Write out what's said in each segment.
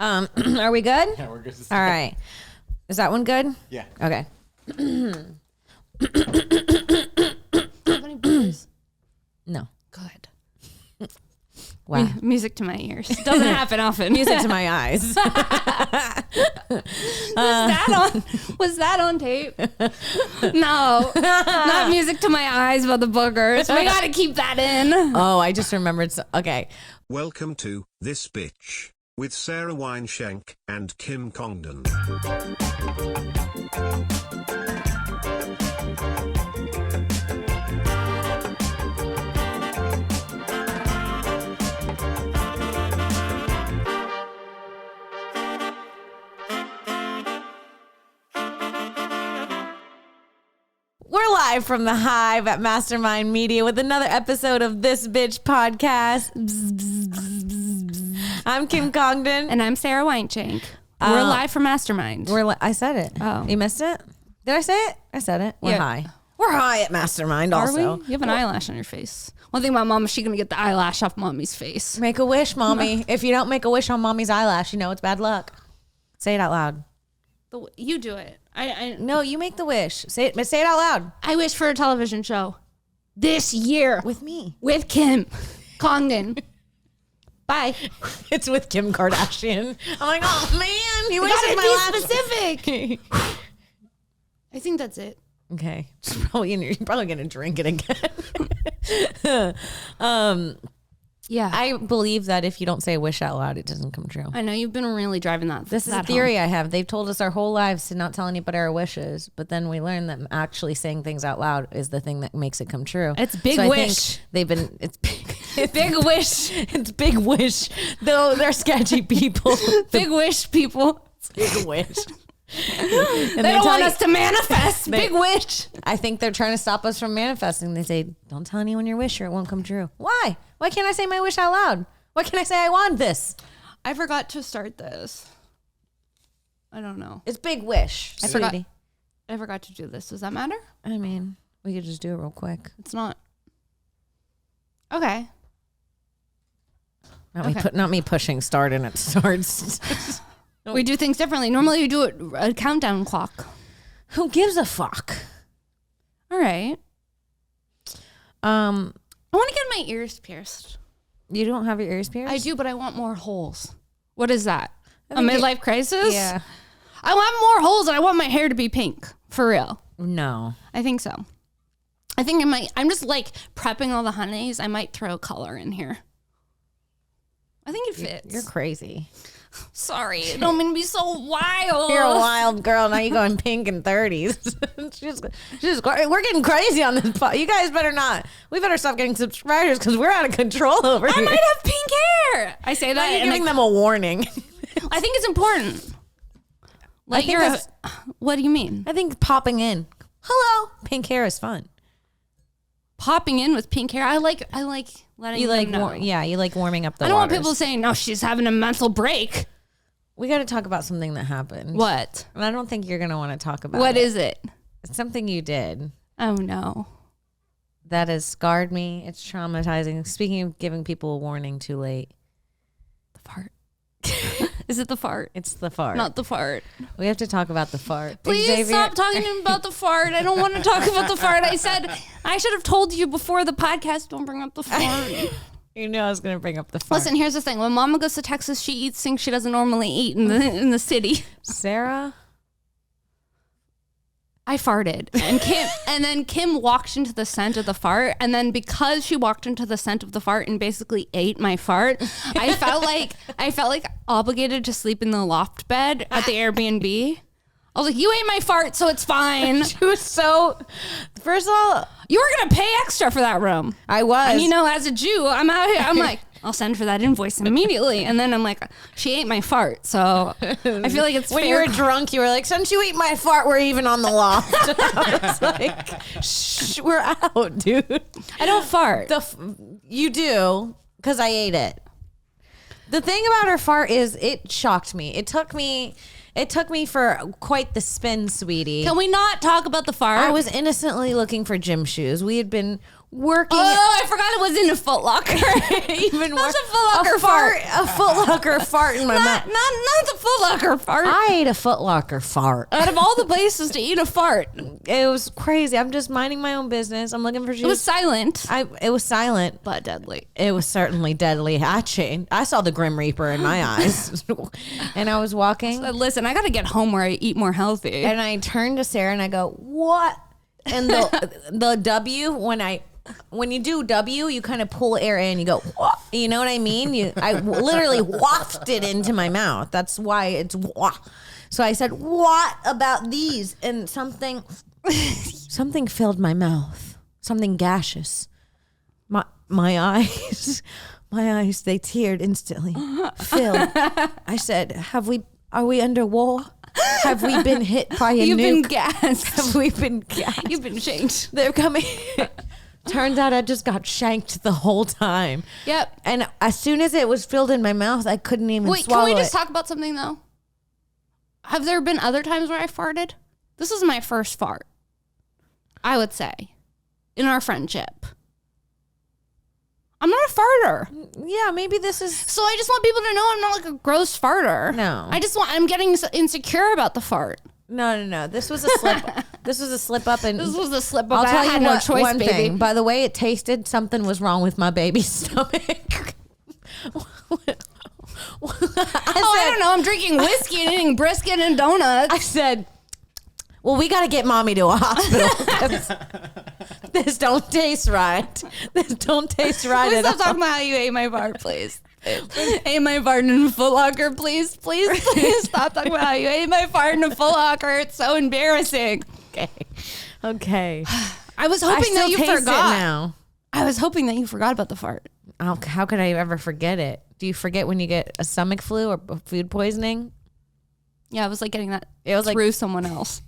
Are we good? Yeah, we're good. All right. Is that one good? Yeah. Okay. Have any beers? No. Good. Wow. Music to my ears. Doesn't happen often. Music to my eyes. Was that on tape? No, not music to my eyes, but the boogers. We got to keep that in. Oh, I just remembered. Okay. Welcome to This Bitch with Sara Weinshenk and Kim Congdon. We're live from the Hive at Mastermind Media with another episode of This Bitch Podcast. I'm Kim Congdon. And I'm Sara Weinshenk. We're live from Mastermind. I said it. Oh. You missed it? Did I say it? I said it. We're Yeah. high. We're high at Mastermind Are also. we? You have an eyelash on your face. One thing about mom is she going to get the eyelash off mommy's face. Make a wish, mommy. If you don't make a wish on mommy's eyelash, you know it's bad luck. Say it out loud. You do it. No, you make the wish. Say it out loud. I wish for a television show this year With me. with Kim Congdon. Bye. It's with Kim Kardashian. I'm like, oh man, you Gotta wasted my be last specific. I think that's it. Okay. You're probably gonna drink it again. Yeah. I believe that if you don't say a wish out loud, it doesn't come true. I know you've been really driving that. This is a theory I have. They've told us our whole lives to not tell anybody our wishes, but then we learn that actually saying things out loud is the thing that makes it come true. It's big So I wish. think they've been. It's big. Big wish. It's big wish. Though they're sketchy people. Big wish, people. Big wish. They don't want us to manifest. Big wish. I think they're trying to stop us from manifesting. They say, don't tell anyone your wish or it won't come true. Why? Why can't I say my wish out loud? Why can't I say I want this? I forgot to start this. I don't know. It's big wish. I forgot to do this. Does that matter? I mean, we could just do it real quick. It's not. Okay. Not me pushing start and it starts. We do things differently. Normally, you do a countdown clock. Who gives a fuck? All right. I want to get my ears pierced. You don't have your ears pierced? I do, but I want more holes. What is that? A think midlife crisis? Yeah. I want more holes and I want my hair to be pink. For real. No. I think so. I think I'm just like prepping all the honeys. I might throw color in here. I think it fits. You're crazy. Sorry. I don't mean to be so wild. You're a wild girl. Now you're going pink in 30s. We're getting crazy on this pod. You guys better not. We better stop getting subscribers because we're out of control over here. I might have pink hair. I say that. You're giving them a warning. I think it's important. Like what do you mean? I think popping in. Hello. Pink hair is fun. Popping in with pink hair. I like letting them know. You like warming up the I don't want waters. people saying, no, she's having a mental break. We got to talk about something that happened. What? And I don't think you're going to want to talk about What it. is it? It's something you did Oh, no. that has scarred me. It's traumatizing. Speaking of giving people a warning too late. The fart. Is it the fart? It's the fart. Not the fart. We have to talk about the fart. Please Xavier, stop talking about the fart. I don't want to talk about the fart. I said I should have told you before the podcast, don't bring up the fart. You know I was going to bring up the fart. Listen, here's the thing. When Mama goes to Texas, she eats things she doesn't normally eat in the city. Sarah? I farted, and then Kim walked into the scent of the fart, and then because she walked into the scent of the fart and basically ate my fart, I felt like obligated to sleep in the loft bed at the Airbnb. I was like, you ate my fart, so it's fine. She was so... First of all... You were going to pay extra for that room. I was. And as a Jew, I'm out here. I'm like, I'll send for that invoice immediately. And then I'm like, she ate my fart. So I feel like it's when fair. you were drunk, you were like, since you eat my fart, we're even on the loft. I was like, shh, we're out, dude. I don't fart. You do, because I ate it. The thing about her fart is it shocked me. It took me for quite the spin, sweetie. Can we not talk about the fart? I was innocently looking for gym shoes. We had been working. Oh, I forgot it was in a Foot Locker. Even That's worse. a Foot Locker fart. A Foot Locker fart in my mouth. Not the Foot Locker fart. I ate a Foot Locker fart. Out of all the places to eat a fart, It was crazy. I'm just minding my own business. I'm looking for shoes. it was silent, It was silent. but deadly. It was certainly deadly. I saw the Grim Reaper in my eyes. And I was walking. Listen, I got to get home where I eat more healthy. And I turned to Sarah and I go, what? And the W, when you do W, you kind of pull air in. You go, wah. You know what I mean? I literally wafted it into my mouth. That's why it's wah. So I said, what about these? And something filled my mouth. Something gaseous. My eyes, they teared instantly. Filled. I said, are we under war? Have we been hit by a You've nuke? been gassed. Have we been gassed? You've been shanked. They're coming. Turns out I just got shanked the whole time. Yep. And as soon as it was filled in my mouth, I couldn't even swallow can we just it. talk about something though? Have there been other times where I farted? This is my first fart, I would say, in our friendship. I'm not a farter. Yeah, maybe this is... So I just want people to know I'm not like a gross farter. No. I'm getting insecure about the fart. No. This was a slip. This was a slip up, and This was a slip up. I'll tell I you had no choice, one baby. thing. By the way it tasted, something was wrong with my baby's stomach. I don't know. I'm drinking whiskey and eating brisket and donuts. I said, well, we got to get mommy to a hospital. This don't taste right. This don't taste right Please at stop all. talking about how you ate my fart, please. Ate my fart in a Foot Locker, please. Please stop talking about how you ate my fart in a Foot Locker. It's so embarrassing. Okay. I was hoping that you taste it forgot. now. I was hoping that you forgot about the fart. How could I ever forget it? Do you forget when you get a stomach flu or food poisoning? Yeah, it was like getting that It was like- through someone else.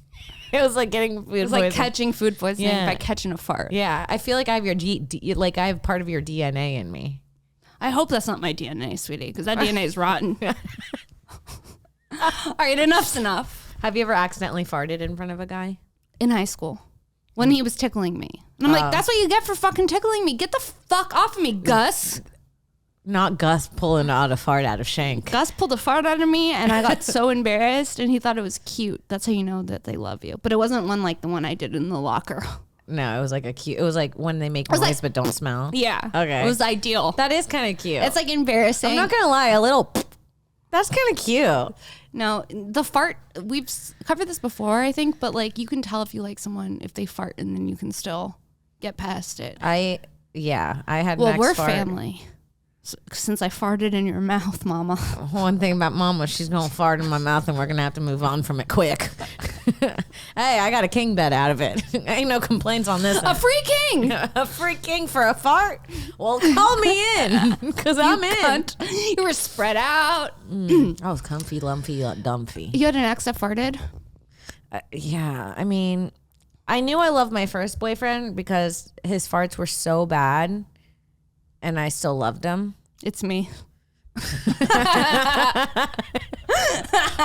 It was like getting food It was poisoning. like catching food poisoning Yeah. by catching a fart. Yeah, I feel like I have I have part of your DNA in me. I hope that's not my DNA, sweetie, because that DNA is rotten. All right, enough's enough. Have you ever accidentally farted in front of a guy? In high school, when he was tickling me. And I'm like, that's what you get for fucking tickling me. Get the fuck off of me, Gus. Not Gus pulling out a fart out of Shenk. Gus pulled a fart out of me, and I got so embarrassed, and he thought it was cute. That's how you know that they love you. But it wasn't one like the one I did in the locker. No, it was like it was like when they make noise like- but don't smell. Yeah. Okay. It was ideal. That is kind of cute. It's like embarrassing. I'm not gonna lie, a little. That's kind of cute. No, the fart, we've covered this before, I think, but like you can tell if you like someone if they fart and then you can still get past it. I had. Well, Max we're fart. family. Since I farted in your mouth, Mama. One thing about Mama, she's gonna fart in my mouth, and we're gonna have to move on from it quick. Hey, I got a king bed out of it. Ain't no complaints on this. A free king. A free king for a fart? Well, call me in, because I'm in. Cunt. You were spread out. I was comfy, lumpy, dumpy. You had an ex that farted? Yeah, I mean, I knew I loved my first boyfriend because his farts were so bad, and I still loved him. It's me.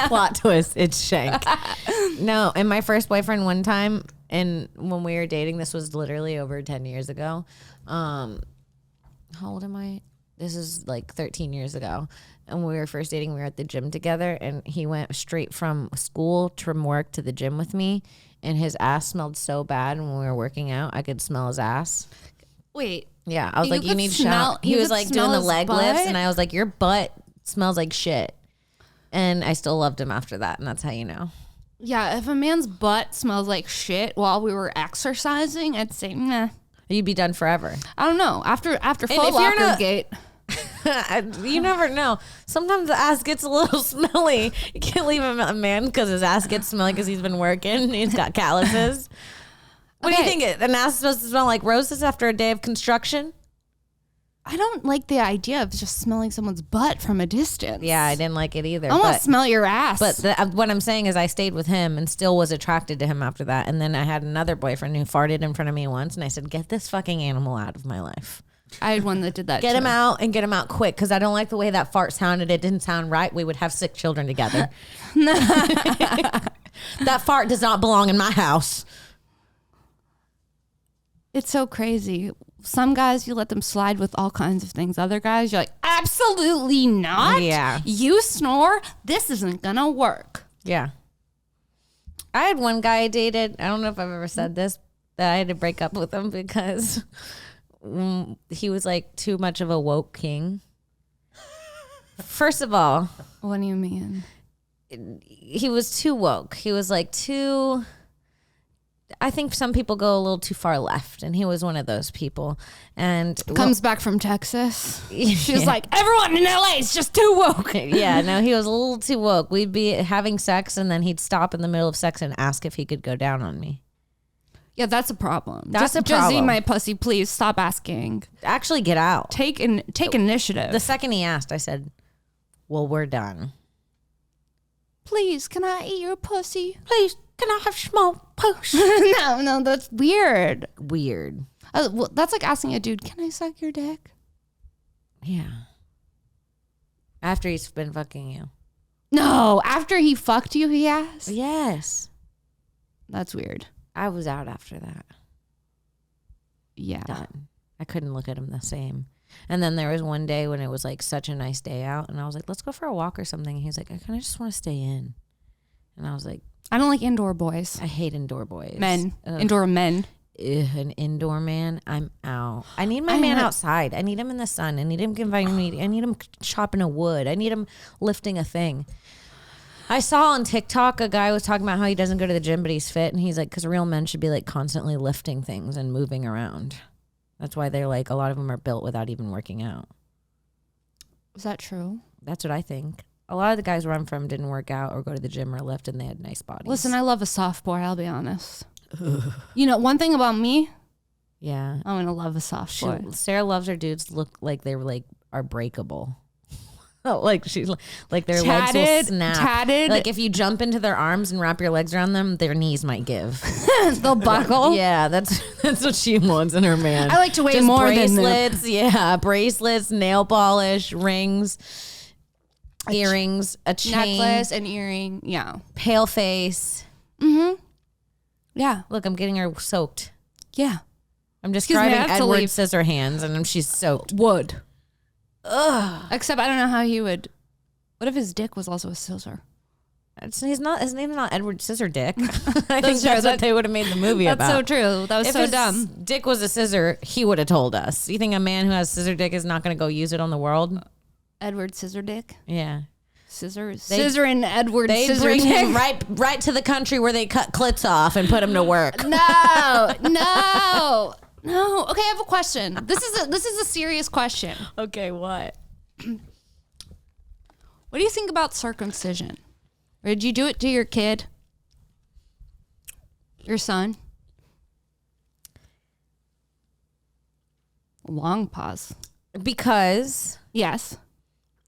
Plot twist, it's Shenk. No, and my first boyfriend one time, and when we were dating, this was literally over 10 years ago. How old am I? This is like 13 years ago. And when we were first dating, we were at the gym together, and he went straight from school from work to the gym with me, and his ass smelled so bad. And when we were working out, I could smell his ass. Wait. Yeah, I was You like, you could need smell- shower. He you was could like smell doing the his leg lifts, butt? and I was like, your butt smells like shit. And I still loved him after that, and that's how you know. Yeah, if a man's butt smells like shit while we were exercising, I'd say, nah. You'd be done forever. I don't know. After Foot if you're Locker not- gate. You never know. Sometimes the ass gets a little smelly. You can't leave a man because his ass gets smelly because he's been working. He's got calluses. What do you Okay. think? An ass is supposed to smell like roses after a day of construction? I don't like the idea of just smelling someone's butt from a distance. Yeah, I didn't like it either. I want but to smell your ass. but what I'm saying is I stayed with him and still was attracted to him after that. And then I had another boyfriend who farted in front of me once. And I said, get this fucking animal out of my life. I had one that did that. Get too. him out and get him out quick because I don't like the way that fart sounded. It didn't sound right. We would have 6 children together. That fart does not belong in my house. It's so crazy. some guys, you let them slide with all kinds of things. Other guys, you're like, absolutely not. Yeah. You snore. This isn't going to work. Yeah. I had one guy I dated. I don't know if I've ever said this, that I had to break up with him because he was like too much of a woke king. First of all, What do you mean? he was too woke. He was like too, I think some people go a little too far left, and he was one of those people. And Comes back from Texas. She's Yeah. like, everyone in LA is just too woke. Yeah, no, he was a little too woke. We'd be having sex, and then he'd stop in the middle of sex and ask if he could go down on me. Yeah, that's a problem. That's a Just eat problem. my pussy, please. Stop asking. Actually, get out. Take initiative. The second he asked, I said, well, we're done. Please, can I eat your pussy? Please, can I have small push? No, that's weird. Weird. Well, that's like asking a dude, can I suck your dick? Yeah. After he's been fucking you. No, after he fucked you, he asked. Yes. That's weird. I was out after that. Yeah. Done. I couldn't look at him the same. And then there was one day when it was like such a nice day out, and I was like, let's go for a walk or something. He's like, I kind of just want to stay in. And I was like, I don't like indoor boys. I hate indoor boys. Men. Ugh. Indoor men. Ugh, an indoor man, I'm out. I need my man outside. I need him in the sun. I need him confining me. I need him chopping a wood. I need him lifting a thing. I saw on TikTok a guy was talking about how he doesn't go to the gym, but he's fit. And he's like, because real men should be like constantly lifting things and moving around. That's why they're like, a lot of them are built without even working out. Is that true? That's what I think. A lot of the guys where I'm from didn't work out or go to the gym or lift, and they had nice bodies. Listen, I love a soft boy, I'll be honest. You know, one thing about me, yeah. I'm going to love a soft boy. Sarah loves her dudes look like they're like are breakable. Like she's like their legs will snap. Tatted. Like if you jump into their arms and wrap your legs around them, their knees might give. They'll buckle. Yeah, that's what she wants in her man. I like to weigh Just more than bracelets. Yeah, bracelets, nail polish, rings, earrings, a chain, necklace, an earring. Yeah. pale face. Mm-hmm. Yeah. Look, I'm getting her soaked. Yeah. I'm Excuse me, I describing have to Edward leave. Scissorhands, and she's soaked. Would. Ugh. Except I don't know how he would. What if his dick was also a scissor? His name's not Edward Scissordick. I think true. that's what they would have made the movie That's about. so true. That was If so his dumb. dick was a scissor, he would have told us. You think a man who has scissor dick is not going to go use it on the world? Edward Scissor Dick. Yeah. Scissor and Edward They Scissor bring Dick. him right to the country where they cut clits off and put him to work. No. Okay, I have a question. This is a serious question. Okay, what? What do you think about circumcision? Or did you do it to your kid? Your son? Long pause. Because Yes.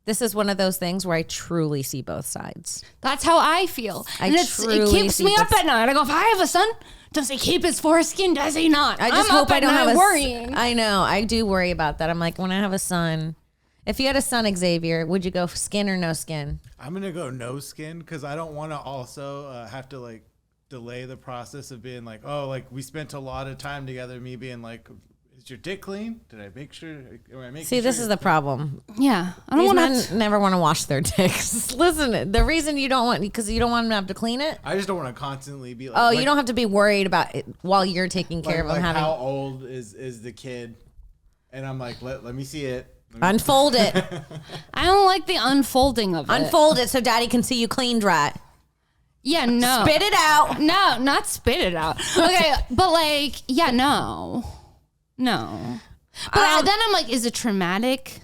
this is one of those things where I truly see both sides. That's how I feel. And it truly keeps see me up both- at night. I go, if I have a son, does he keep his foreskin? Does he not? I just I'm hope up I at don't night have worrying. I know. I do worry about that. I'm like, when I have a son, if you had a son, Xavier, would you go skin or no skin? I'm gonna go no skin because I don't want to also have to like delay the process of being like, oh, like we spent a lot of time together. Me being like, is your dick clean? Did I make sure? Am I making See, this sure is the problem. Yeah. I don't These want men to. never want to wash their dicks. Listen, the reason you don't want, because you don't want them to have to clean it. I just don't want to constantly be like, Oh, like, you don't have to be worried about it while you're taking care of them like having. how old is the kid? And I'm like, let me see it. Let me- Unfold it. I don't like the unfolding of it. Unfold it so daddy can see you cleaned right. Yeah, no. Spit it out. No, not spit it out. Okay, but like, yeah, no. But then I'm like, is it traumatic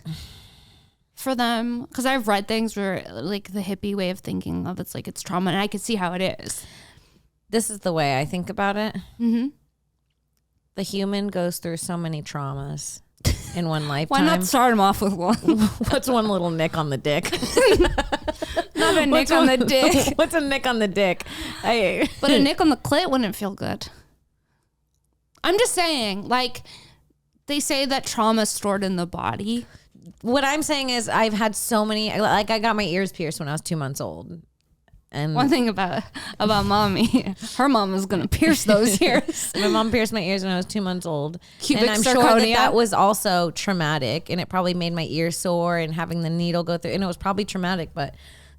for them? Because I've read things where like the hippie way of thinking of it's like it's trauma, and I can see how it is. This is the way I think about it. Mm-hmm. The human goes through so many traumas in one Why lifetime. not start them off with one? What's one little nick on the dick? Not a nick on the dick. What's a nick on the dick? But a nick on the clit wouldn't feel good. I'm just saying, like, they say that trauma is stored in the body. What I'm saying is I've had so many, like I got my ears pierced when I was 2 months old. And one thing about mommy, her mom is gonna pierce those ears. my mom pierced my ears when I was 2 months old. Cubic and I'm sure that zirconia. that was also traumatic, and it probably made my ear sore, and having the needle go through, and it was probably traumatic. But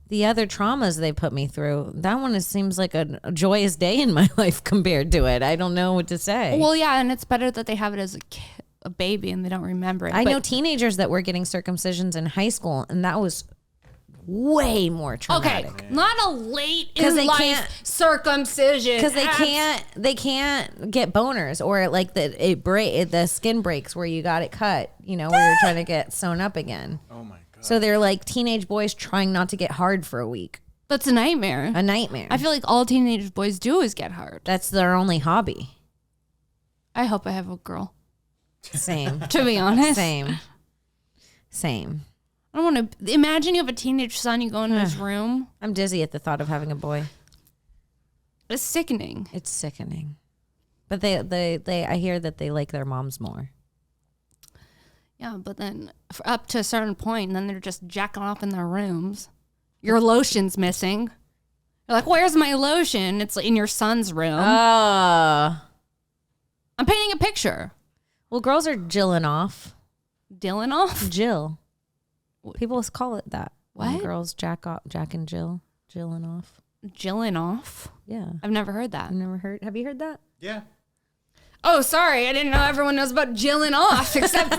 the other traumas they put me through, that one seems like a joyous day in my life compared to it. I don't know what to say. Well, yeah, and it's better that they have it as a baby and they don't remember it. I But- know teenagers that were getting circumcisions in high school, and that was way more traumatic. Okay, not a late 'Cause in they life can't- circumcision. Because they can't get boners, or like the skin breaks where you got it cut, where you're trying to get sewn up again. Oh my god. So they're like teenage boys trying not to get hard for a week. That's a nightmare. A nightmare. I feel like all teenage boys do is get hard. That's their only hobby. I hope I have a girl. Same. To be honest, Same. I don't want to imagine you have a teenage son. You go into his room. I'm dizzy at the thought of having a boy. It's sickening. It's sickening. But I hear that they like their moms more. Yeah, but then up to a certain point, then they're just jacking off in their rooms. Your lotion's missing. You're like, where's my lotion? It's in your son's room. Oh. I'm painting a picture. Well, girls are jilling off. Dylan off? Jill. People call it that. When What? girls Jack and Jill. Jilling off. Jilling off? Yeah. I've never heard that. I've never heard. Have you heard that? Yeah. Oh, sorry. I didn't know everyone knows about jilling off except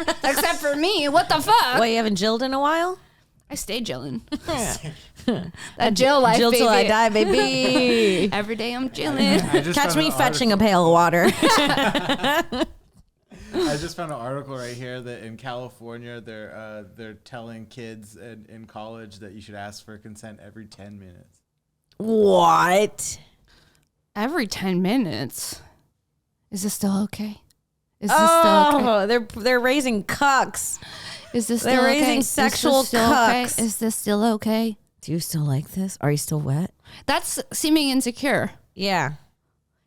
for me. What the fuck? Wait, you haven't jilled in a while? I stay jilling. That Jill life, Jill baby. till I die, baby. Every day I'm jilling. I just Catch found me an fetching a article- pail of water. I just found an article right here that in California they're telling kids in college that you should ask for consent every 10 minutes. What? Every 10 minutes. Is this still okay? Is this still okay? They're raising cucks. Is this they're still raising okay? sexual Is this still okay? cucks. Is this still okay? Do you still like this? Are you still wet? That's seeming insecure. Yeah.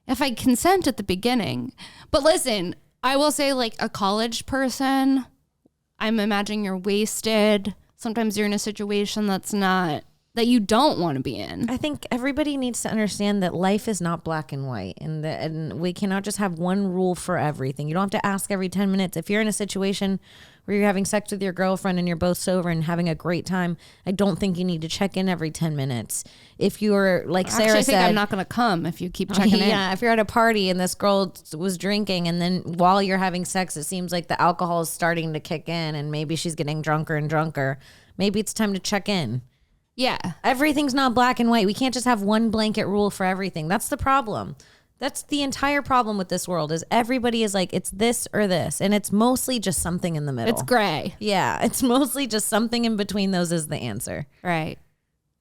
If I consent at the beginning. But listen, I will say, like, a college person, I'm imagining you're wasted. Sometimes you're in a situation that you don't want to be in. I think everybody needs to understand that life is not black and white, and we cannot just have one rule for everything. You don't have to ask every 10 minutes. If you're in a situation where you're having sex with your girlfriend and you're both sober and having a great time, I don't think you need to check in every 10 minutes. If you're, like Actually, Sarah I think said, I'm not going to come if you keep checking in. yeah, if you're at a party and this girl was drinking, and then while you're having sex, it seems like the alcohol is starting to kick in, and maybe she's getting drunker and drunker. Maybe it's time to check in. Yeah. Everything's not black and white. We can't just have one blanket rule for everything. That's the problem. That's the entire problem with this world, is everybody is like, it's this or this. And it's mostly just something in the middle. It's gray. Yeah, it's mostly just something in between those is the answer. Right.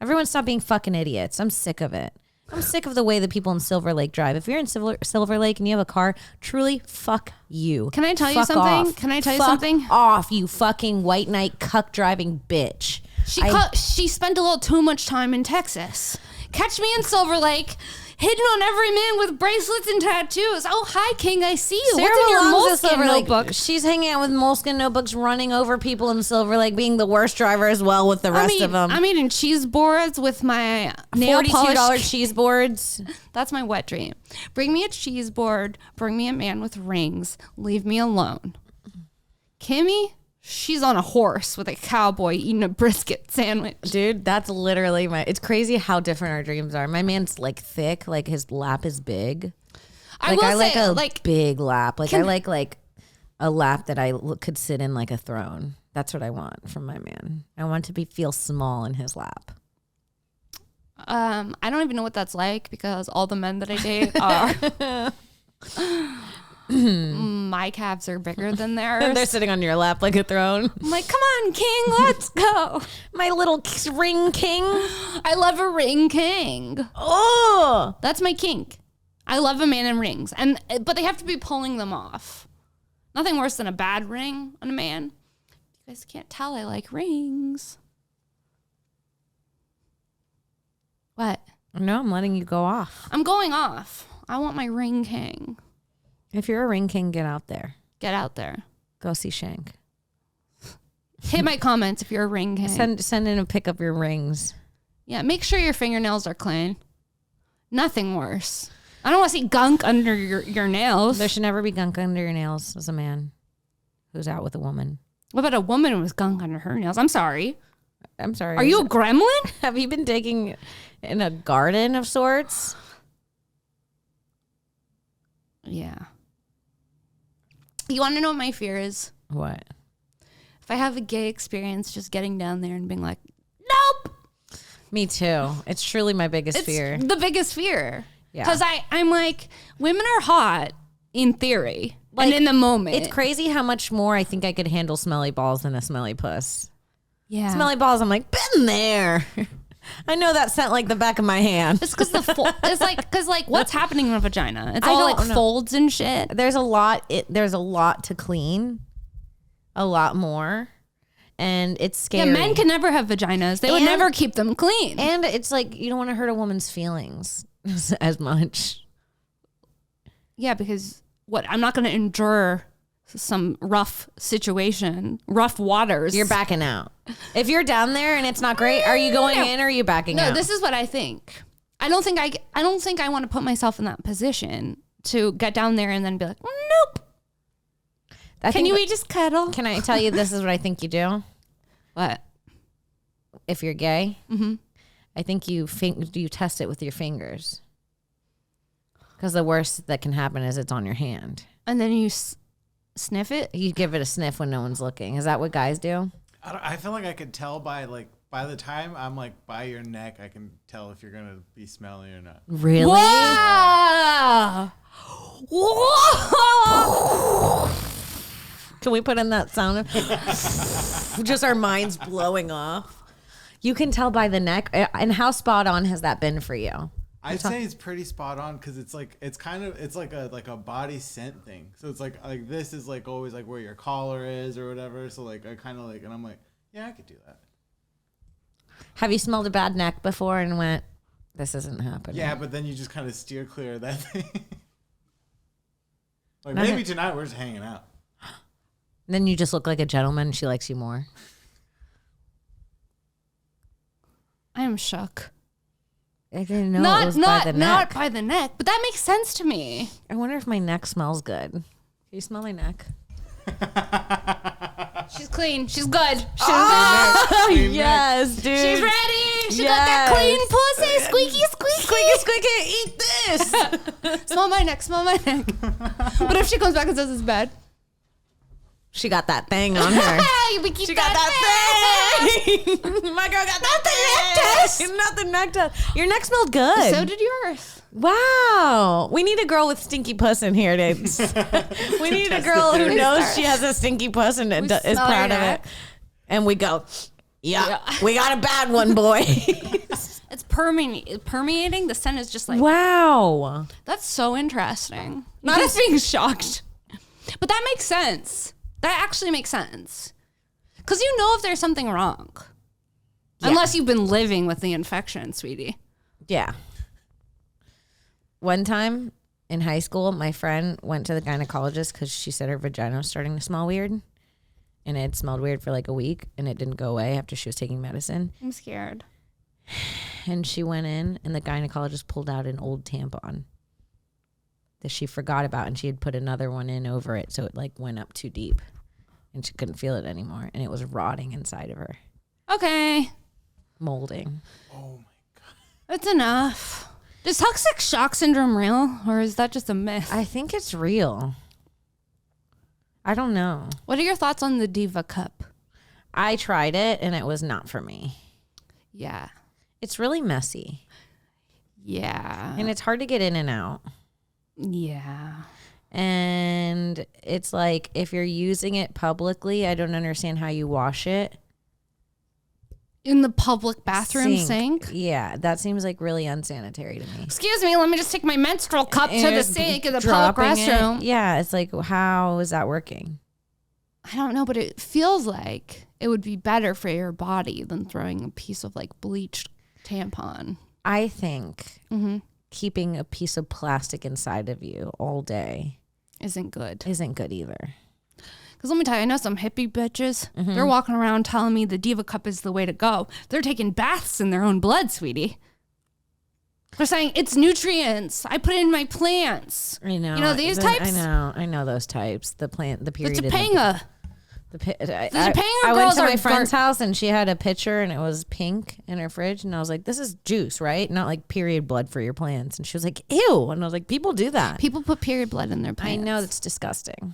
Everyone stop being fucking idiots. I'm sick of it. I'm sick of the way that people in Silver Lake drive. If you're in Silver Lake and you have a car, truly, fuck you. Can I tell you Fuck something? off. Can I tell you Fuck something? off, you fucking white knight cuck driving bitch. She spent a little too much time in Texas. Catch me in Silver Lake, hidden on every man with bracelets and tattoos. Oh, hi, King. I see you. Sarah What's in your belongs to moleskin Silver Lake. notebook? She's hanging out with moleskin notebooks, running over people in Silver Lake, being the worst driver as well with the rest of them. I'm eating cheese boards with my nail $42 polish. cheese boards. That's my wet dream. Bring me a cheese board. Bring me a man with rings. Leave me alone. Kimmy, she's on a horse with a cowboy eating a brisket sandwich. Dude, that's literally it's crazy how different our dreams are. My man's like thick, like his lap is big. I Like will I like say, a like, big lap. Like I like a lap that I could sit in like a throne. That's what I want from my man. I want to feel small in his lap. I don't even know what that's like because all the men that I date are my calves are bigger than theirs. They're sitting on your lap like a throne. I'm like, come on, King, let's go. My little ring king. I love a ring king. Oh, That's my kink. I love a man in rings, but they have to be pulling them off. Nothing worse than a bad ring on a man. You guys can't tell I like rings. What? no, I'm letting you go off. I'm going off. I want my ring king. If you're a ring king, get out there. Get out there. Go see Shenk. Hit my comments if you're a ring king. Send in a pic of your rings. Yeah, make sure your fingernails are clean. Nothing worse. I don't want to see gunk under your nails. There should never be gunk under your nails as a man who's out with a woman. What about a woman with gunk under her nails? I'm sorry. Are you a gremlin? Have you been digging in a garden of sorts? Yeah. You want to know what my fear is? What? If I have a gay experience, just getting down there and being like, nope. Me too. It's truly my biggest fear. The biggest fear. Yeah. Because I'm like, women are hot in theory. Like, and in the moment. It's crazy how much more I think I could handle smelly balls than a smelly puss. Yeah. Smelly balls, I'm like, been there. I know that scent like the back of my hand. It's because because what's happening in a vagina? It's all like folds and shit. There's a lot to clean. A lot more. And it's scary. Yeah, men can never have vaginas. They would never keep them clean. And it's like, you don't want to hurt a woman's feelings as much. Yeah, because I'm not going to endure some rough situation, rough waters. You're backing out. If you're down there and it's not great, are you going in or are you backing out? No, this is what I think. I don't think I want to put myself in that position to get down there and then be like, nope. Can we just cuddle? Can I tell you this is what I think you do? What? If you're gay, I think you test it with your fingers. Because the worst that can happen is it's on your hand. And then you sniff it? You give it a sniff when no one's looking. Is that what guys do? I feel like I could tell by the time I'm like by your neck, I can tell if you're going to be smelly or not. Really? Wow. Whoa. Can we put in that sound of just our minds blowing off? You can tell by the neck. And how spot on has that been for you? I'd say it's pretty spot on because it's like a body scent thing. So it's like this is like always like where your collar is or whatever. So like I kind of like, and I'm like, yeah, I could do that. Have you smelled a bad neck before and went, this isn't happening? Yeah, but then you just kind of steer clear of that thing. Like maybe tonight we're just hanging out. Then you just look like a gentleman and she likes you more. I am shook. I didn't know it was by the neck. Not by the neck, but that makes sense to me. I wonder if my neck smells good. Can you smell my neck? She's clean. She's good. Oh, yes, dude. She's ready. She got that clean pussy. Squeaky, squeaky. Squeaky, eat this. Smell my neck. What if she comes back and says it's bad? She got that thing on her. She got that thing. My girl got that thing. Not the neck test. Your neck smelled good. So did yours. Wow. We need a girl with stinky puss in here. We need a girl who knows she has a stinky puss and is proud of it. And we go, yeah, we got a bad one, boy. It's permeating. The scent is just like, wow. That's so interesting. Not us being shocked. But that makes sense. That actually makes sense. Because you know if there's something wrong. Yeah. Unless you've been living with the infection, sweetie. Yeah. One time in high school, my friend went to the gynecologist because she said her vagina was starting to smell weird. And it had smelled weird for like a week. And it didn't go away after she was taking medicine. I'm scared. And she went in and the gynecologist pulled out an old tampon that she forgot about, and she had put another one in over it, so it like went up too deep and she couldn't feel it anymore, and it was rotting inside of her. Okay. Molding. Oh my god. That's enough. Is toxic shock syndrome real, or is that just a myth? I think it's real. I don't know. What are your thoughts on the Diva Cup? I tried it and it was not for me. Yeah. It's really messy. Yeah. And it's hard to get in and out. Yeah. And it's like, if you're using it publicly, I don't understand how you wash it. In the public bathroom sink? Yeah, that seems like really unsanitary to me. Excuse me, let me just take my menstrual cup to the sink in the public restroom. Yeah, it's like, how is that working? I don't know, but it feels like it would be better for your body than throwing a piece of like bleached tampon. I think keeping a piece of plastic inside of you all day isn't good either. Because let me tell you, I know some hippie bitches. They're walking around telling me the Diva Cup is the way to go. They're taking baths in their own blood, sweetie. They're saying it's nutrients. I put it in my plants. I know. You know these types? I know those types. The The period. Topanga. I went to my friend's house and she had a pitcher and it was pink in her fridge and I was like, this is juice, right? Not like period blood for your plants. And she was like, ew. And I was like, people do that. People put period blood in their plants. I know, that's disgusting.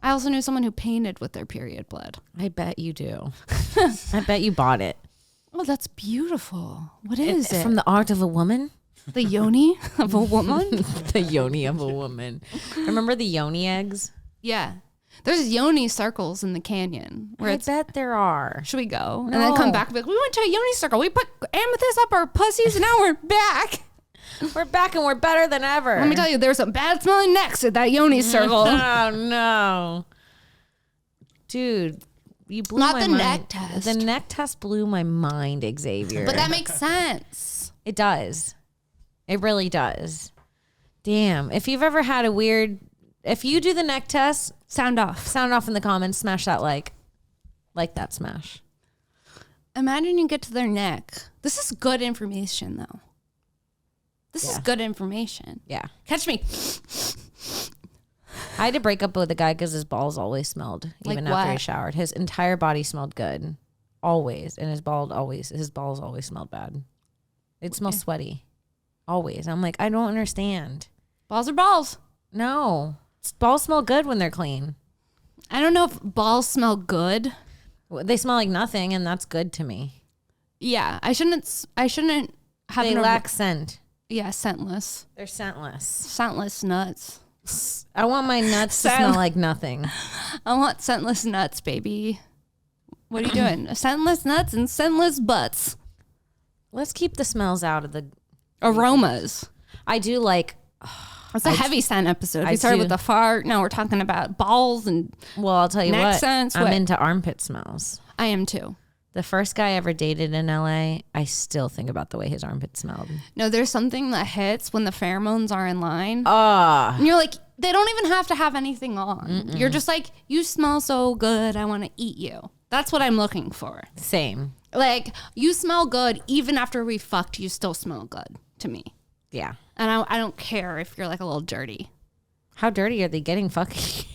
I also knew someone who painted with their period blood. I bet you do. I bet you bought it. Oh, that's beautiful. What is it? From the art of a woman? The yoni of a woman? The yoni of a woman. Remember the yoni eggs? Yeah. There's yoni circles in the canyon. Where I bet there are. should we go? And then come back and be like, we went to a yoni circle. We put amethyst up our pussies and now we're back. We're back and we're better than ever. Let me tell you, there's some bad smelling necks at that yoni circle. Oh, no. Dude, you blew Not my the mind. neck test. The neck test blew my mind, Xavier. But that makes sense. It does. It really does. Damn. If you've ever had if you do the neck test, Sound off. in the comments, smash that like that smash. Imagine you get to their neck. This is good information, though. This is good information. Yeah. Catch me. I had to break up with a guy because his balls always smelled, even Like after he what? showered. His entire body smelled good, always, and his balls always smelled bad. It smells sweaty, always. I'm like, I don't understand. Balls are balls. No, balls smell good when they're clean. I don't know if balls smell good. They smell like nothing, and that's good to me. Yeah, I shouldn't have. They lack scent. Yeah, scentless. They're scentless. Scentless nuts. I want my nuts to smell like nothing. I want scentless nuts, baby. What are you doing? Scentless nuts and scentless butts. Let's keep the smells out of the Aromas. I do like. It's a heavy scent episode. I We started do. with the fart. Now we're talking about balls and Well, I'll tell you neck what. scents. I'm What? into armpit smells. I am too. The first guy I ever dated in LA, I still think about the way his armpit smelled. No, there's something that hits when the pheromones are in line. Ah, And you're like, they don't even have to have anything on. You're just like, you smell so good. I want to eat you. That's what I'm looking for. same. Like, you smell good. Even after we fucked, you still smell good to me. Yeah. And I don't care if you're like a little dirty. How dirty are they getting fucking?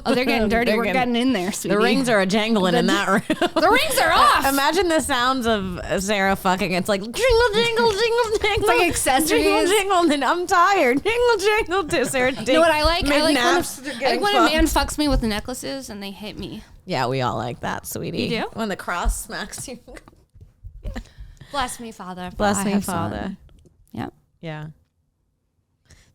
Oh, they're getting dirty. We're getting in there, sweetie. The rings are a jangling in that room. The rings are off. Imagine the sounds of Sarah fucking. It's like jingle, jingle, jingle, jingle. like accessories. Jingle, jingle, and then I'm tired. Jingle, jingle. To Sarah. You know what I like? I like Mid-naps, when a man fucks me with necklaces and they hit me. Yeah, we all like that, sweetie. You do? When the cross smacks you. Bless me, Father. for Bless I me, have Father. son. Yeah. Yeah.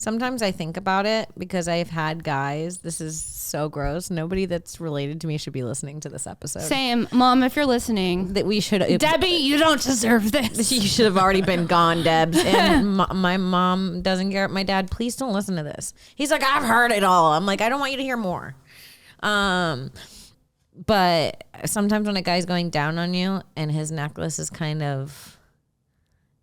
Sometimes I think about it because I've had guys. This is so gross. Nobody that's related to me should be listening to this episode. Same. Mom, if you're listening. That we should. Debbie, you don't deserve this. You should have already been gone, Debs. And my mom doesn't care. My dad, please don't listen to this. He's like, I've heard it all. I'm like, I don't want you to hear more. But sometimes when a guy's going down on you and his necklace is kind of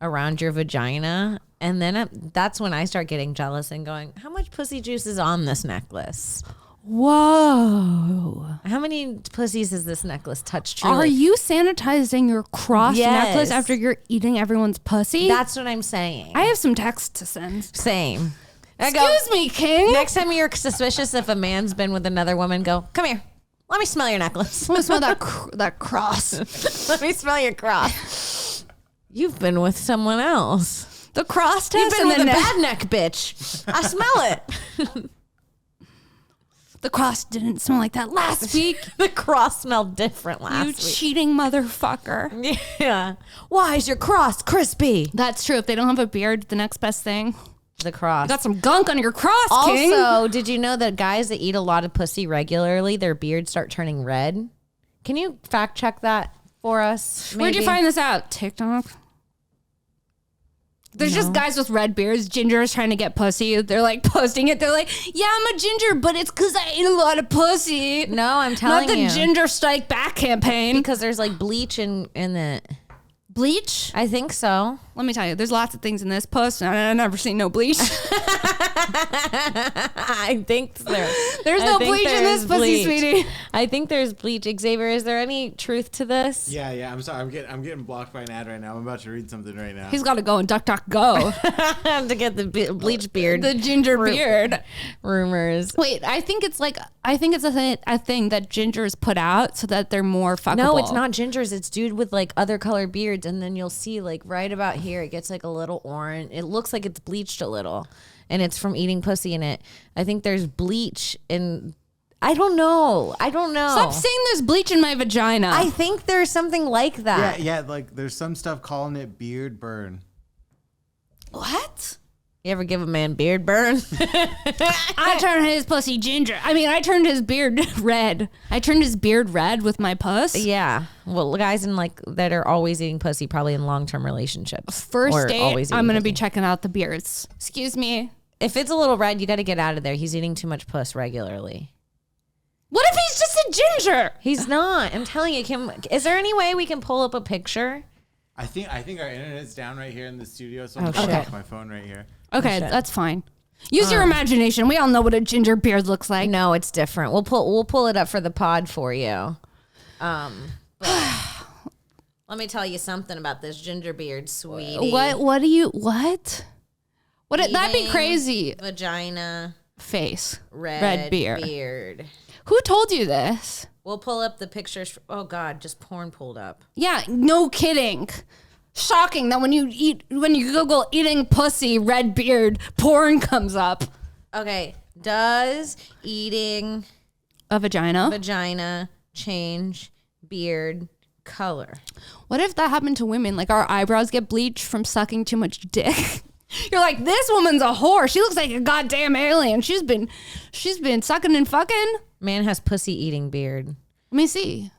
around your vagina, and then that's when I start getting jealous and going, how much pussy juice is on this necklace? Whoa. How many pussies has this necklace touched? Truly? Are you sanitizing your cross Yes. necklace after you're eating everyone's pussy? That's what I'm saying. I have some text to send. Same. I go, Excuse me, King. next time you're suspicious if a man's been with another woman, go, come here. Let me smell your necklace. Let me smell that cross. Let me smell your cross. You've been with someone else. The cross test. You've been with a bad neck bitch. I smell it. The cross didn't smell like that last week. The cross smelled different last You week. cheating motherfucker. Yeah. Why is your cross crispy? That's true. If they don't have a beard, the next best thing. The cross. Got some gunk on your cross, King. Also, did you know that guys that eat a lot of pussy regularly, their beards start turning red? Can you fact check that for us? Where'd you maybe? find this out? TikTok? There's just guys with red beards, gingers trying to get pussy. They're like posting it. They're like, yeah, I'm a ginger, but it's because I ate a lot of pussy. No, I'm telling Not the you. Ginger Strike Back campaign. Because there's like bleach in it. Bleach? I think so. let me tell you, there's lots of things in this puss, and I've never seen no bleach. I think There's no bleach in this pussy, sweetie. I think there's bleach. Xavier, is there any truth to this? Yeah. I'm sorry. I'm getting blocked by an ad right now. I'm about to read something right now. He's got to go and DuckDuckGo To get the bleach beard. the ginger beard rumors. Wait, I think it's a thing that gingers put out so that they're more fuckable. No, it's not gingers. It's dude with like other colored beards, and then you'll see like right about here, it gets like a little orange. It looks like it's bleached a little, and it's from eating pussy in it. I think there's bleach in. I don't know. Stop saying there's bleach in my vagina. I think there's something like that. Yeah. Like there's some stuff calling it beard burn. What? You ever give a man beard burn? I turned his pussy ginger. I mean, I turned his beard red. I turned his beard red with my puss. Yeah. Well, guys in like that are always eating pussy, probably in long-term relationships. First date, I'm going to be checking out the beards. Excuse me. If it's a little red, you got to get out of there. He's eating too much puss regularly. What if he's just a ginger? He's not. I'm telling you, Kim. Is there any way we can pull up a picture? I think our internet's down right here in the studio, so I'm going to off my phone right here. Okay, that's fine. Use your imagination. We all know what a ginger beard looks like. No, it's different. We'll pull it up for the pod for you. But let me tell you something about this ginger beard, sweetie. What? That'd be crazy. Vagina. Face. Red beard. Who told you this? We'll pull up the pictures. Oh God, just porn pulled up. Yeah, no kidding. Shocking that when you Google eating pussy, red beard, porn comes up. Okay, does eating a vagina change beard color? What if that happened to women? Like our eyebrows get bleached from sucking too much dick. You're like, this woman's a whore. She looks like a goddamn alien. She's been sucking and fucking. Man has pussy eating beard. Let me see.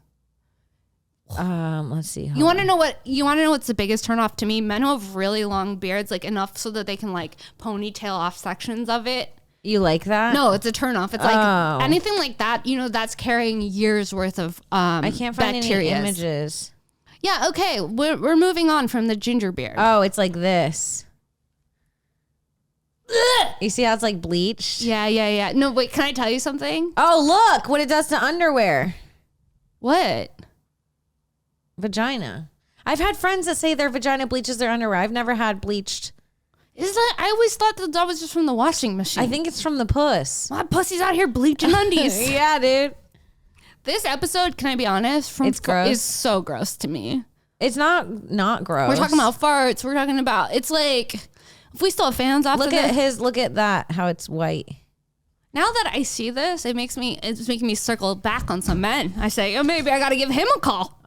Let's see. You want to know what's the biggest turnoff to me? Men who have really long beards, like enough so that they can like ponytail off sections of it. You like that? No, it's a turnoff. It's like anything like that, that's carrying years worth of I can't find bacteria. any images. Yeah, okay. We're moving on from the ginger beard. Oh, it's like this. You see how it's like bleached? Yeah. No, wait, can I tell you something? Oh, look what it does to underwear. What? Vagina. I've had friends that say their vagina bleaches their underwear. I've never had bleached. I always thought that was just from the washing machine. I think it's from the puss. My pussy's out here bleaching undies. Yeah, dude. This episode, can I be honest? It's gross. Is so gross to me. It's not gross. We're talking about farts. We're talking about, it's like, if we still have fans after Look at that, how it's white. Now that I see this, it's making me circle back on some men. I say, maybe I got to give him a call.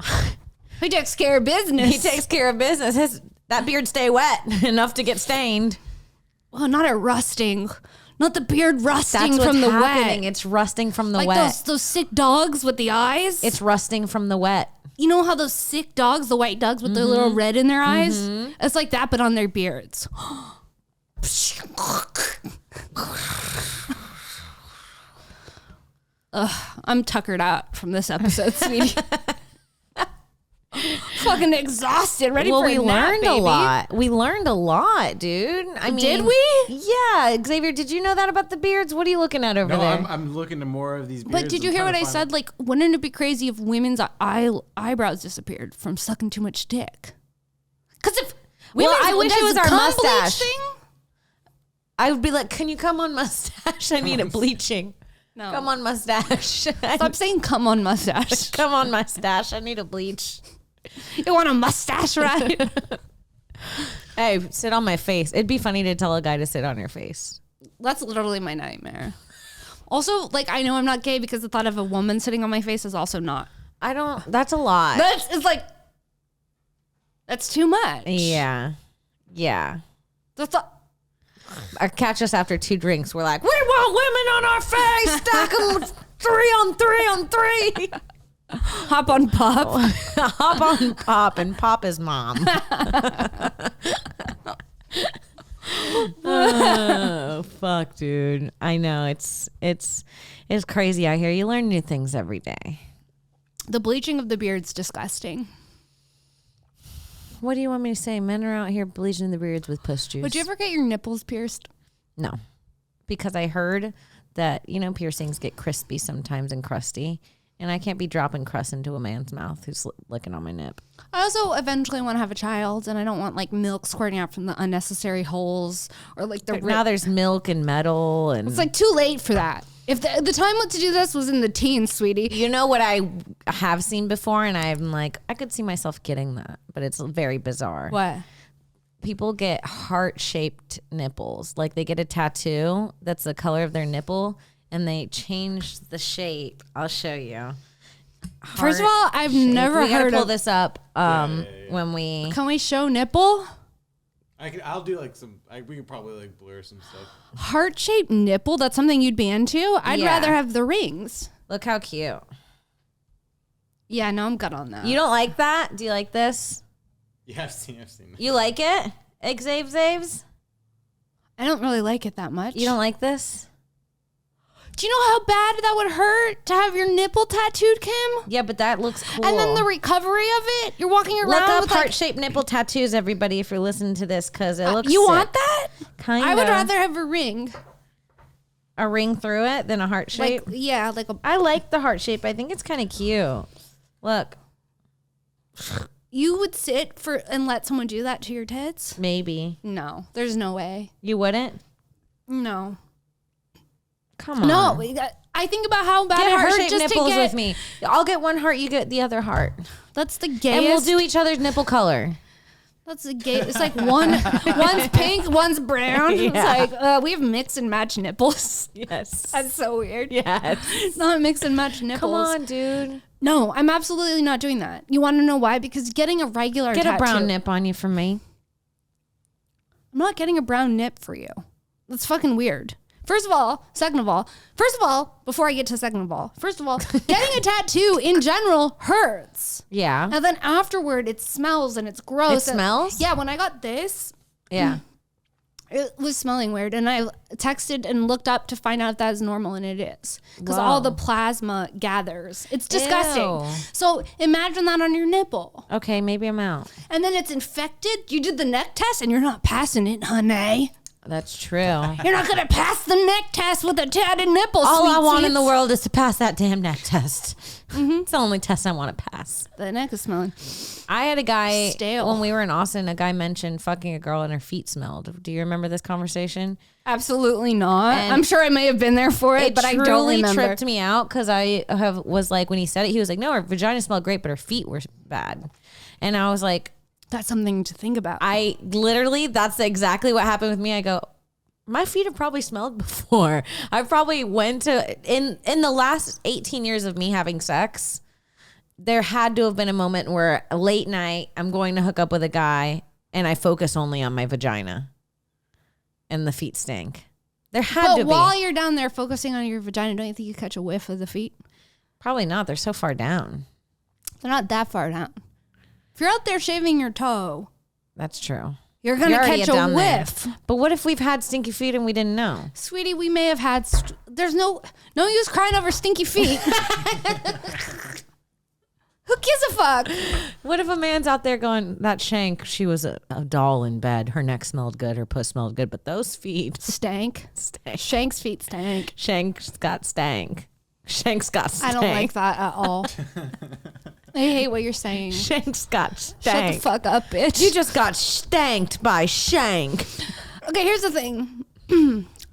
He takes care of business. He takes care of business. That beard stay wet enough to get stained. Well, not it rusting. Not the beard rusting That's from the happening. wet. It's rusting from the like wet. Those sick dogs with the eyes. It's rusting from the wet. You know how those sick dogs, the white dogs with their little red in their eyes? It's like that, but on their beards. I'm tuckered out from this episode, sweetie. Fucking exhausted, ready for a nap, baby. We learned a lot, dude. I mean, did we? Yeah, Xavier, did you know that about the beards? What are you looking at over there? I'm looking to more of these beards. But did you hear what I said? Like, wouldn't it be crazy if women's eyebrows disappeared from sucking too much dick? Because if I wish it was our mustache. Thing? I would be like, can you come on mustache? I need it bleaching. No. Come on mustache. Stop saying come on mustache. Come on mustache. I need a bleach. You want a mustache, right? Hey, sit on my face. It'd be funny to tell a guy to sit on your face. That's literally my nightmare. Also, like, I know I'm not gay because the thought of a woman sitting on my face is also not. That's a lot. That's too much. Yeah. That's Catch us after 2 drinks. We're like, we want women on our face. Stack them 3 on 3 on 3. Hop on Pop. Hop on Pop, and Pop is mom. Oh, fuck, dude. I know it's crazy out here. You learn new things every day. The bleaching of the beard's disgusting. What do you want me to say? Men are out here bleaching the beards with puss juice. Would you ever get your nipples pierced? No, because I heard that, piercings get crispy sometimes and crusty, and I can't be dropping crust into a man's mouth who's licking on my nip. I also eventually want to have a child, and I don't want like milk squirting out from the unnecessary holes or like the. Now there's milk and metal, and it's like too late for that. If the time to do this was in the teens, sweetie. You know what I have seen before, and I'm like, I could see myself getting that, but it's very bizarre. What? People get heart-shaped nipples. Like they get a tattoo that's the color of their nipple, and they change the shape. I'll show you. First of all, I've never we gotta heard pull of this up when we. Can we show nipple? I'll do like we could probably like blur some stuff. Heart-shaped nipple? That's something you'd be into? I'd rather have the rings. Look how cute. Yeah, no, I'm good on that. You don't like that? Do you like this? Yeah, I've seen that. You like it? Xaves? I don't really like it that much. You don't like this? Do you know how bad that would hurt to have your nipple tattooed, Kim? Yeah, but that looks cool. And then the recovery of it? You're walking around Look up with heart-shaped nipple tattoos, everybody, if you're listening to this, because it looks You sick. want that? Kind I of. would rather have a ring. A ring through it than a heart shape? Like a... I like the heart shape. I think it's kind of cute. Look. You would sit and let someone do that to your tits? Maybe. No, there's no way. You wouldn't? No. Come on. No, I think about how bad Get it hurts heart-shaped just nipples to get... with me. I'll get one heart, you get the other heart. That's the gayest. And we'll do each other's nipple color. That's the gay. It's like one's pink, one's brown. Yeah. It's like we have mix and match nipples. Yes. That's so weird. Yes. It's not mix and match nipples. Come on, dude. No, I'm absolutely not doing that. You want to know why? Because getting a regular Get tattoo, a brown nip on you from me. I'm not getting a brown nip for you. That's fucking weird. First of all, before I get to second of all, getting a tattoo in general hurts. Yeah. And then afterward, it smells and it's gross. It smells? Yeah, when I got this, Yeah. it was smelling weird. And I texted and looked up to find out if that is normal, and it is. Because Wow. all the plasma gathers. It's disgusting. Ew. So imagine that on your nipple. Okay, maybe I'm out. And then it's infected. You did the neck test and you're not passing it, honey. That's true. You're not going to pass the neck test with a tatted nipple, All I sweet want in the sweets. world is to pass that damn neck test. It's the only test I want to pass. The neck is smelling. I had a guy, Stale. when we were in Austin, a guy mentioned fucking a girl and her feet smelled. Do you remember this conversation? Absolutely not. And I'm sure I may have been there for it, but I don't truly remember. tripped me out because was like, when he said it, he was like, no, her vagina smelled great, but her feet were bad. And I was like, That's something to think about. that's exactly what happened with me. I go, my feet have probably smelled before. I probably went to, in the last 18 years of me having sex, there had to have been a moment where late night, I'm going to hook up with a guy and I focus only on my vagina and the feet stink. There had to But be. while you're down there focusing on your vagina, don't you think you catch a whiff of the feet? Probably not. They're so far down. They're not that far down. If you're out there shaving your toe, That's true. you're going to You're already catch a down there. whiff. But what if we've had stinky feet and we didn't know? Sweetie, we may have had... there's no use crying over stinky feet. Who gives a fuck? What if a man's out there going, that Shenk, she was a doll in bed. Her neck smelled good. Her puss smelled good. But those feet Stank. stank. Shank's feet stank. Shank's got stank. Shank's got stank. I don't like that at all. I hate what you're saying. Shank's got Shut stank. the fuck up, bitch. You just got stanked by Shank. Okay, here's the thing.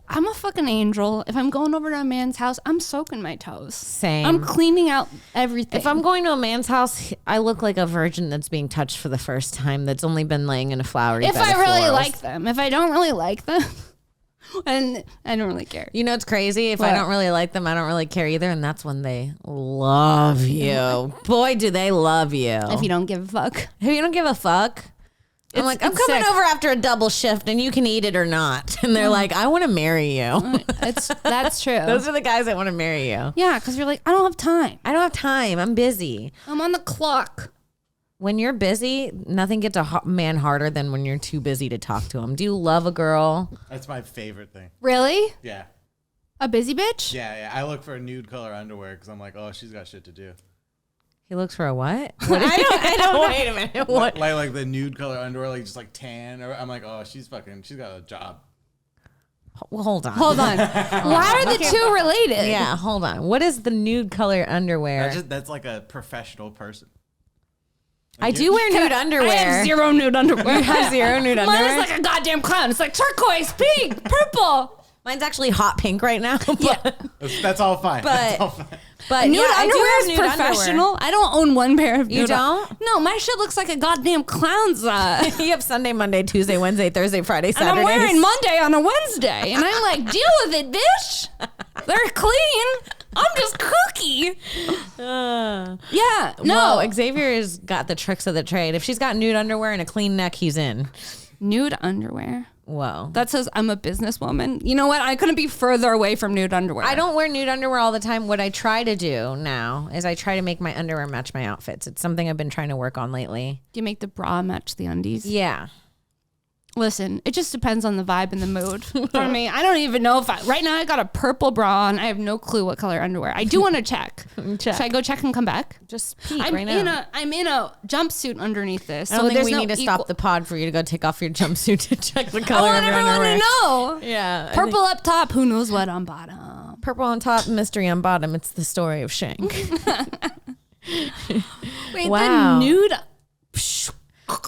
I'm a fucking angel. If I'm going over to a man's house, I'm soaking my toes. Same. I'm cleaning out everything. If I'm going to a man's house, I look like a virgin that's being touched for the first time, that's only been laying in a flowery if bed I of really florals. like them. If I don't really like them, and I don't really care. You know, it's crazy. If What? I don't really like them, I don't really care either. And that's when they love you. Boy, do they love you. If you don't give a fuck. If you don't give a fuck. I'm like, I'm it's coming sick. over after a double shift and you can eat it or not. And they're like, I want to marry you. That's true. Those are the guys that want to marry you. Yeah, because you're like, I don't have time. I don't have time. I'm busy. I'm on the clock. When you're busy, nothing gets a man harder than when you're too busy to talk to him. Do you love a girl? That's my favorite thing. Really? Yeah. A busy bitch? Yeah. I look for nude color underwear because I'm like, oh, she's got shit to do. He looks for a what? I don't. Wait a minute. What? Like the nude color underwear, like just like tan. Or I'm like, oh, she's got a job. Well, hold on. Why are the two related? Yeah, hold on. What is the nude color underwear? That's like a professional person. I do wear nude underwear. I have zero nude underwear. You have zero nude underwear? Mine is like a goddamn clown. It's like turquoise, pink, purple. Mine's actually hot pink right now. That's all fine. That's all fine. But nude yeah, underwear is nude professional. underwear. I don't own one pair of nude. You don't? No, my shit looks like a goddamn clown's. You have Sunday, Monday, Tuesday, Wednesday, Thursday, Friday, And Saturday. I'm wearing Monday on a Wednesday. And I'm like, deal with it, bitch. They're clean. I'm just kooky. Yeah. No. Whoa, Xavier's got the tricks of the trade. If she's got nude underwear and a clean neck, he's in. Nude underwear. Whoa. That says I'm a businesswoman. You know what? I couldn't be further away from nude underwear. I don't wear nude underwear all the time. What I try to do now is I try to make my underwear match my outfits. It's something I've been trying to work on lately. Do you make the bra match the undies? Yeah. Listen, it just depends on the vibe and the mood for me. I don't even know right now I got a purple bra on. I have no clue what color underwear. I do want to check. Should I go check and come back? Just peek I'm right now. I'm in a jumpsuit underneath this. Oh, there's we need to stop the pod for you to go take off your jumpsuit to check the color I want of your everyone underwear. to know. Yeah. Purple up top, who knows what on bottom. Purple on top, mystery on bottom. It's the story of Shenk. Wait, Wow. the nude.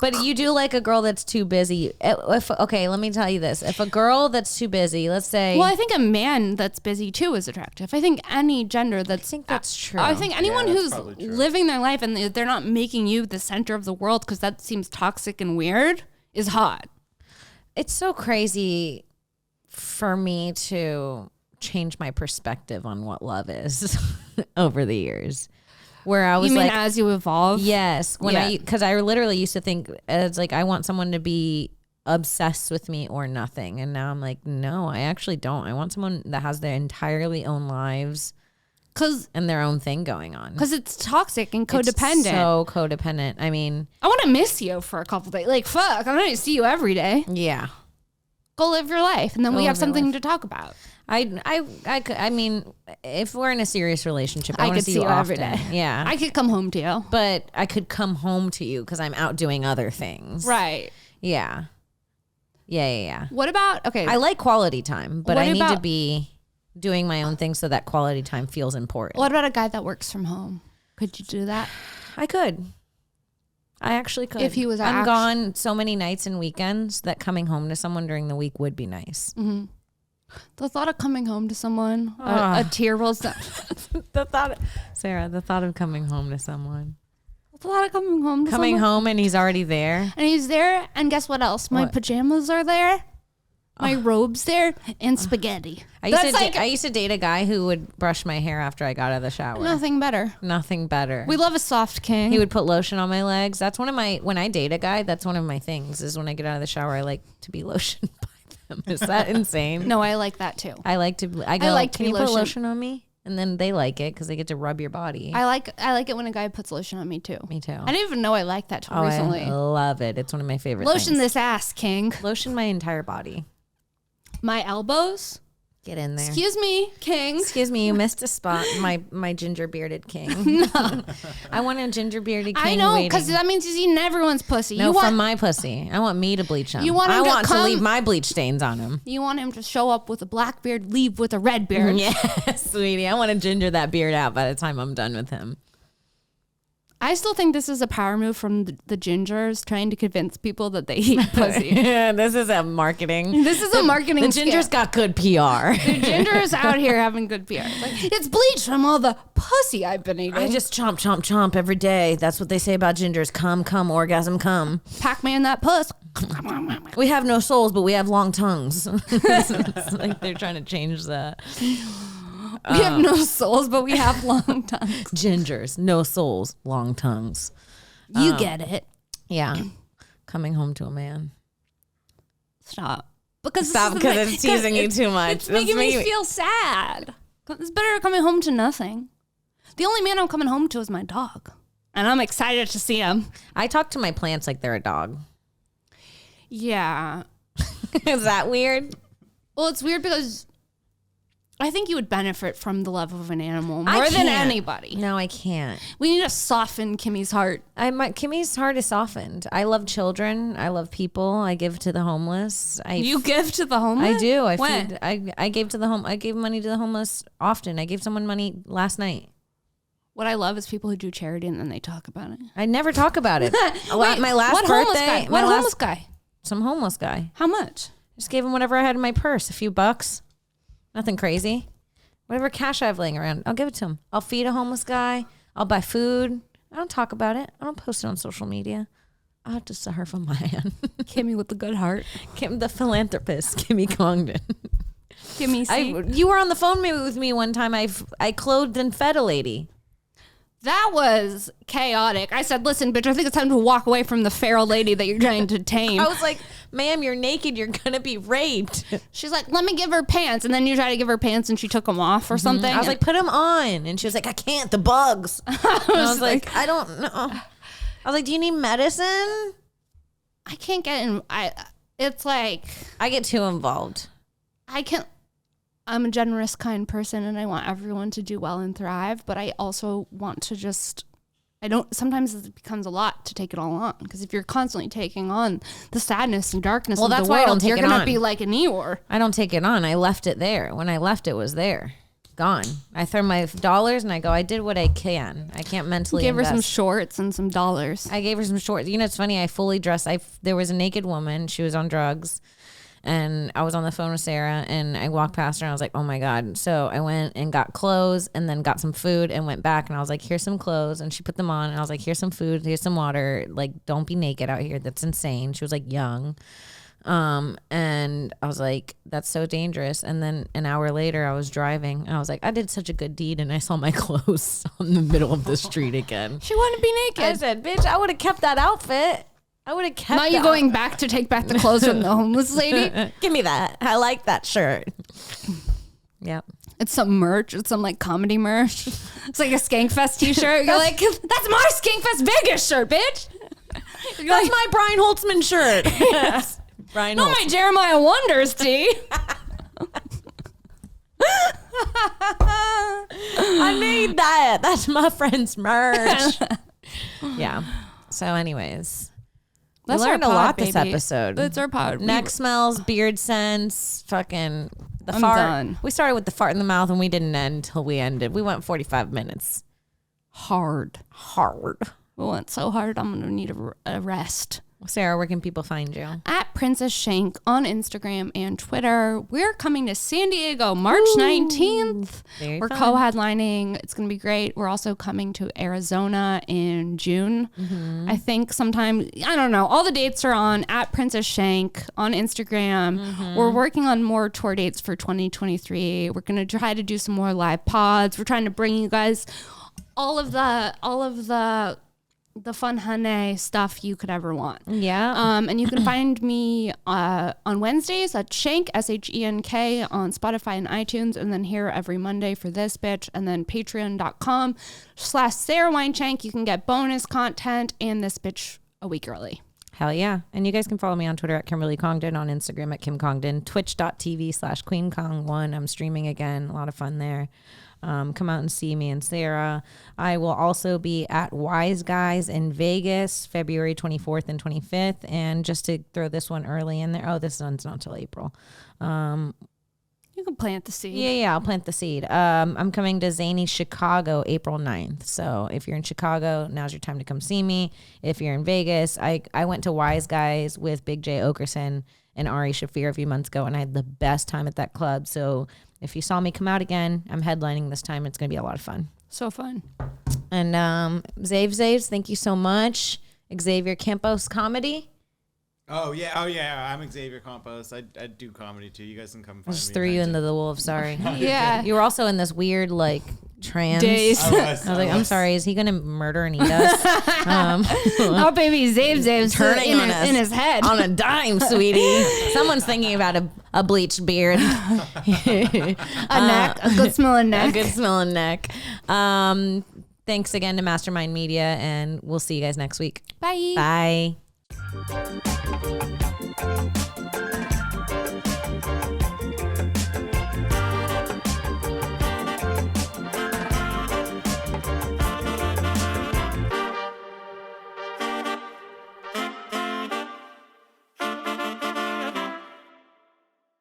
But you do like a girl that's too busy. Okay, let me tell you this. If a girl that's too busy, let's say. Well, I think a man that's busy too is attractive. I think any gender that's. I think that's true. I think anyone that's who's probably true. living their life and they're not making you the center of the world because that seems toxic and weird is hot. It's so crazy for me to change my perspective on what love is over the years. Where I was You mean like, as you evolve? yes, because I literally used to think it's like I want someone to be obsessed with me or nothing, and now I'm like, no, I actually don't. I want someone that has their entirely own lives, and their own thing going on. Because it's toxic and codependent. It's so codependent. I mean, I want to miss you for a couple days. Like, fuck, I'm going to see you every day. yeah. Go live your life, and then we Go have live your something life. to talk about. I mean, if we're in a serious relationship, I want could to see you every often. day. Yeah. I could come home to you. But I could come home to you because I'm out doing other things. Right. Yeah. Yeah. What about, okay. I like quality time, but What I need to about- be doing my own thing so that quality time feels important. What about a guy that works from home? Could you do that? I could. I actually could. If he was I'm gone so many nights and weekends that coming home to someone during the week would be nice. Mm-hmm. The thought of coming home to someone, a tear rolls down. Sarah, the thought of coming home to someone. The thought of coming home to Coming someone. home and he's already there. And he's there, and guess what else? My What? pajamas are there, my robe's there, and spaghetti. I used to date a guy who would brush my hair after I got out of the shower. Nothing better. Nothing better. We love a soft king. He would put lotion on my legs. That's when I date a guy, that's one of my things is when I get out of the shower, I like to be lotioned by them. Is that insane? No, I like that too. I like to, I go, like to can be you put lotioned." lotion on me? And then they like it because they get to rub your body. I like it when a guy puts lotion on me too. Me too. I didn't even know I liked that till Oh, recently. I love it. It's one of my favorite Lotion things. this ass, king. Lotion my entire body. My elbows. Get in there. Excuse me, king. Excuse me, you missed a spot. My ginger bearded king. No, I want a ginger bearded king. I know, waiting. because that means he's eating everyone's pussy. No, from my pussy. I want me to bleach him. You want him I to want to come- leave my bleach stains on him. You want him to show up with a black beard, leave with a red beard. Yes, sweetie. I want to ginger that beard out by the time I'm done with him. I still think this is a power move from the gingers trying to convince people that they eat pussy. Yeah, this is a marketing. This is a marketing The ginger's scam. got good PR. The gingers out here having good PR. Like, it's bleach from all the pussy I've been eating. I just chomp, chomp, chomp every day. That's what they say about gingers. Come, orgasm, come. pack me in that puss. We have no souls, but we have long tongues. It's like they're trying to change that. We have no souls, but we have long tongues. Gingers, no souls, long tongues. You get it. Yeah. Coming home to a man. Stop. Because Stop, this is because it's teasing you too much. It's making me feel sad. It's better coming home to nothing. The only man I'm coming home to is my dog. And I'm excited to see him. I talk to my plants like they're a dog. Yeah. Is that weird? Well, it's weird because I think you would benefit from the love of an animal more than anybody. No, I can't. We need to soften Kimmy's heart. Kimmy's heart is softened. I love children. I love people. I give to the homeless. You give to the homeless? I do. When? I gave to the home. I gave money to the homeless often. I gave someone money last night. What I love is people who do charity and then they talk about it. I never talk about it. Wait, my last birthday. Homeless guy? Some homeless guy. How much? Just gave him whatever I had in my purse. A few bucks. Nothing crazy. Whatever cash I have laying around, I'll give it to him. I'll feed a homeless guy. I'll buy food. I don't talk about it. I don't post it on social media. I have to serve a man. Kimmy with the good heart. Kim, the philanthropist, Kimmy Congdon. Kimmy, you were on the phone with me one time. I clothed and fed a lady. That was chaotic. I said, listen, bitch, I think it's time to walk away from the feral lady that you're trying to tame. I was like, ma'am, you're naked. You're going to be raped. She's like, let me give her pants. And then you try to give her pants and she took them off or something. I was like, put them on. And she was like, I can't. The bugs. I was like, I don't know. I was like, do you need medicine? I can't get in. It's like. I get too involved. I'm a generous, kind person, and I want everyone to do well and thrive. But I also want to sometimes it becomes a lot to take it all on. Because if you're constantly taking on the sadness and darkness of the world, you're going to be like an Eeyore. I don't take it on. I left it there. When I left, it was there. Gone. I throw my dollars and I go, I did what I can. I can't mentally Gave her invest. some shorts and some dollars. I gave her some shorts. You know, it's funny. I fully dressed. There was a naked woman. She was on drugs. And I was on the phone with Sara and I walked past her and I was like, oh my God. So I went and got clothes and then got some food and went back and I was like, here's some clothes. And she put them on and I was like, here's some food, here's some water. Like, don't be naked out here. That's insane. She was like young. And I was like, that's so dangerous. And then an hour later I was driving and I was like, I did such a good deed and I saw my clothes on the middle of the street again. She wanted to be naked. I said, bitch, I would have kept that outfit. I would have kept Now you going back to take back the clothes from the homeless lady? Give me that. I like that shirt. Yep. It's some merch. It's some like comedy merch. It's like a Skankfest t-shirt. You're like, that's my Skankfest Vegas shirt, bitch. That's like, my Brian Holtzman shirt. Yes. Brian Not my Jeremiah Wonders tee. I made that. That's my friend's merch. Yeah. So anyways. We learned a lot this episode. That's our pod. Neck smells, beard scents, fucking the I'm fart. done. We started with the fart in the mouth and we didn't end until we ended. We went 45 minutes. Hard. We went so hard, I'm going to need a rest. Sara, where can people find you? At Princess Shenk on Instagram and Twitter. We're coming to San Diego March 19th. Very We're fun. co-headlining. It's going to be great. We're also coming to Arizona in June. I think sometime, I don't know. All the dates are on at Princess Shenk on Instagram. We're working on more tour dates for 2023. We're going to try to do some more live pods. We're trying to bring you guys all of the fun honey stuff you could ever want. Yeah. And you can find me on Wednesdays at Shenk, SHENK, on Spotify and iTunes, and then here every Monday for this bitch, and then patreon.com/Sara Weinshenk. You can get bonus content and this bitch a week early. Hell yeah. And you guys can follow me on Twitter at Kimberly Congdon, on Instagram at Kim Congdon, twitch.tv/QueenCong1. I'm streaming again. A lot of fun there. Come out and see me and Sara. I will also be at Wise Guys in Vegas, February 24th and 25th. And just to throw this one early in there. Oh, this one's not till April. You can plant the seed. Yeah, I'll plant the seed. I'm coming to Zany Chicago April 9th. So if you're in Chicago, now's your time to come see me. If you're in Vegas, I went to Wise Guys with Big J Okerson and Ari Shafir a few months ago, and I had the best time at that club. So if you saw me come out again, I'm headlining this time. It's going to be a lot of fun. So fun. And Zaves, thank you so much. Xavier Campos comedy. Oh yeah, I'm Xavier Campos. I do comedy too. You guys can come find me. Just threw you into the wolves. Sorry. Yeah. You were also in this weird like trance. Days. I was like, I'm sorry. Is he gonna murder and eat us? Oh, baby, Zave's Turning on us in his head. on a dime, sweetie. Someone's thinking about a bleached beard, A neck, a good smelling neck. a good smelling neck. Thanks again to Mastermind Media, and we'll see you guys next week. Bye. Bye.